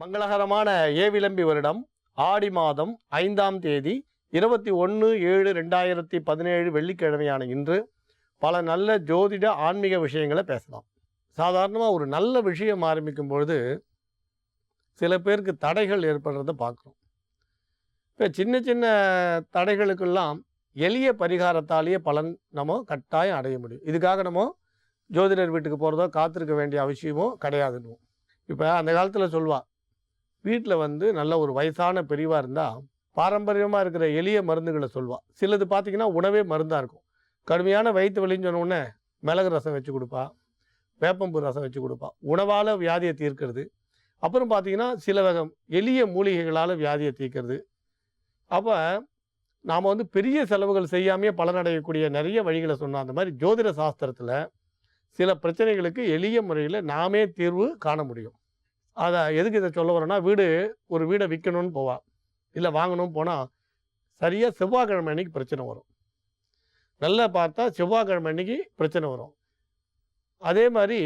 மங்களகரமான ஏவிளம்பி வருடம் ஆடி மாதம் 5ஆம் தேதி 21/7/2017 வெள்ளிக்கிழமையான இன்று பல நல்ல ஜோதிட ஆன்மீக விஷயங்களை பேசலாம். சாதாரணமாக ஒரு நல்ல விஷயம் ஆரம்பிக்கும் பொழுது சில பேருக்கு தடைகள் ஏற்படுறத பார்க்குறோம். இப்போ சின்ன சின்ன தடைகளுக்கெல்லாம் எளிய பரிகாரத்தாலேயே பலன் நம்ம கட்டாயம் அடைய முடியும். இதுக்காக நம்ம ஜோதிடர் வீட்டுக்கு போகிறதோ காத்திருக்க வேண்டிய அவசியமோ கிடையாதுன்னு. இப்போ அந்த காலத்தில் சொல்வா, வீட்டில் நல்ல ஒரு வயசான பெரியவா இருந்தால் பாரம்பரியமாக இருக்கிற எளிய மருந்துகளை சொல்வாள். சிலது பார்த்திங்கன்னா உணவே மருந்தாக இருக்கும். கடுமையான வயிற்று வலின்னு சொன்னோடனே மிளகு ரசம் வச்சு கொடுப்பா, வேப்பம்பூ ரசம் வச்சு கொடுப்பா, உணவால் வியாதியை தீர்க்கிறது. அப்புறம் பார்த்திங்கன்னா சில வகை எளிய மூலிகைகளால் வியாதியை தீர்க்கிறது. அப்போ நாம் பெரிய செலவுகள் செய்யாமையே பலனடையக்கூடிய நிறைய வழிகளை சொன்னோம். அந்த மாதிரி ஜோதிட சாஸ்திரத்தில் சில பிரச்சனைகளுக்கு எளிய முறையில் நாமே தீர்வு காண முடியும். அதை எதுக்கு இதை சொல்ல வரோன்னா, ஒரு வீடை விற்கணும்னு போவாள், இல்லை வாங்கணும்னு போனால் சரியாக செவ்வாய்க்கிழமை அன்னைக்கு பிரச்சனை வரும். நல்லா பார்த்தா செவ்வாய்க்கிழமை அன்னைக்கு பிரச்சனை வரும். அதே மாதிரி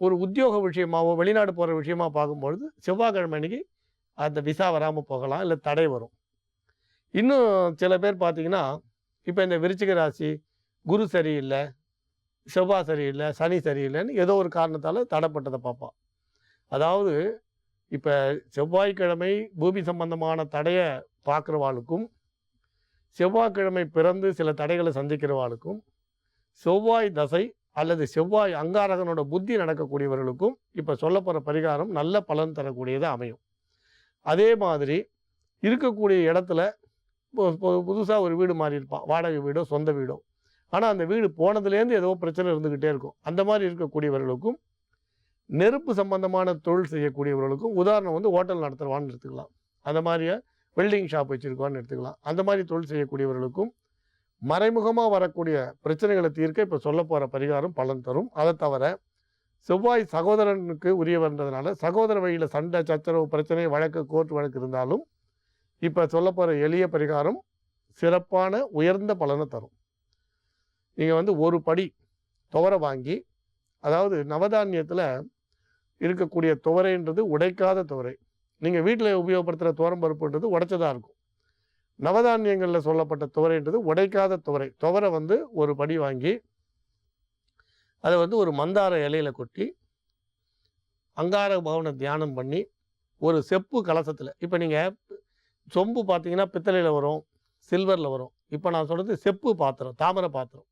ஒரு உத்தியோக விஷயமாவோ வெளிநாடு போகிற விஷயமா பார்க்கும்பொழுது செவ்வாய்க்கிழமை அன்னைக்கு அந்த விசா வராமல் போகலாம், இல்லை தடை வரும். இன்னும் சில பேர் பார்த்திங்கன்னா, இப்போ இந்த விருச்சிக ராசி குரு சரியில்லை, செவ்வாய் சரியில்லை, சனி சரியில்லைன்னு ஏதோ ஒரு காரணத்தால் தடைப்பட்டதை பார்ப்பான். அதாவது இப்போ செவ்வாய்க்கிழமை பூமி சம்பந்தமான தடையை பார்க்குறவாளுக்கும், செவ்வாய்க்கிழமை பிறந்து சில தடைகளை சந்திக்கிறவாளுக்கும், செவ்வாய் தசை அல்லது செவ்வாய் அங்காரகனோட புத்தி நடக்கக்கூடியவர்களுக்கும் இப்போ சொல்ல போகிற பரிகாரம் நல்ல பலன் தரக்கூடியதாக அமையும். அதே மாதிரி இருக்கக்கூடிய இடத்துல புதுசாக ஒரு வீடு மாறி இருப்பான், வாடகை வீடோ சொந்த வீடோ, ஆனால் அந்த வீடு போனதுலேருந்து ஏதோ பிரச்சனை இருந்துக்கிட்டே இருக்கும். அந்த மாதிரி இருக்கக்கூடியவர்களுக்கும், நெருப்பு சம்பந்தமான தொழில் செய்யக்கூடியவர்களுக்கும், உதாரணம் ஹோட்டல் நடத்துகிறவான்னு எடுத்துக்கலாம், அந்த மாதிரியே வெல்டிங் ஷாப் வச்சுருக்கவான்னு எடுத்துக்கலாம், அந்த மாதிரி தொழில் செய்யக்கூடியவர்களுக்கும் மறைமுகமாக வரக்கூடிய பிரச்சனைகளை தீர்க்க இப்போ சொல்ல போகிற பரிகாரம் பலன் தரும். அதை தவிர செவ்வாய் சகோதரனுக்கு உரியவன்றதுனால சகோதர வழியில் சண்டை சச்சரவு பிரச்சனை வழக்கு கோர்ட் வழக்கு இருந்தாலும் இப்போ சொல்ல போகிற எளிய பரிகாரம் சிறப்பான உயர்ந்த பலனை தரும். நீங்கள் ஒரு படி துவரை வாங்கி, அதாவது நவதானியத்தில் இருக்கக்கூடிய துவரைன்றது உடைக்காத துவரை. நீங்கள் வீட்டில் உபயோகப்படுத்துகிற துவரம்பருப்புன்றது உடைச்சதாக இருக்கும். நவதானியங்களில் சொல்லப்பட்ட துவரைன்றது உடைக்காத துவரை. துவரை ஒரு படி வாங்கி அதை ஒரு மந்தார இலையில் கொட்டி அங்கார பவனை தியானம் பண்ணி ஒரு செப்பு கலசத்தில், இப்போ நீங்கள் சொம்பு பார்த்தீங்கன்னா பித்தளையில் வரும், சில்வரில் வரும். இப்போ நான் சொல்கிறது செப்பு பாத்திரம், தாமரை பாத்திரம்.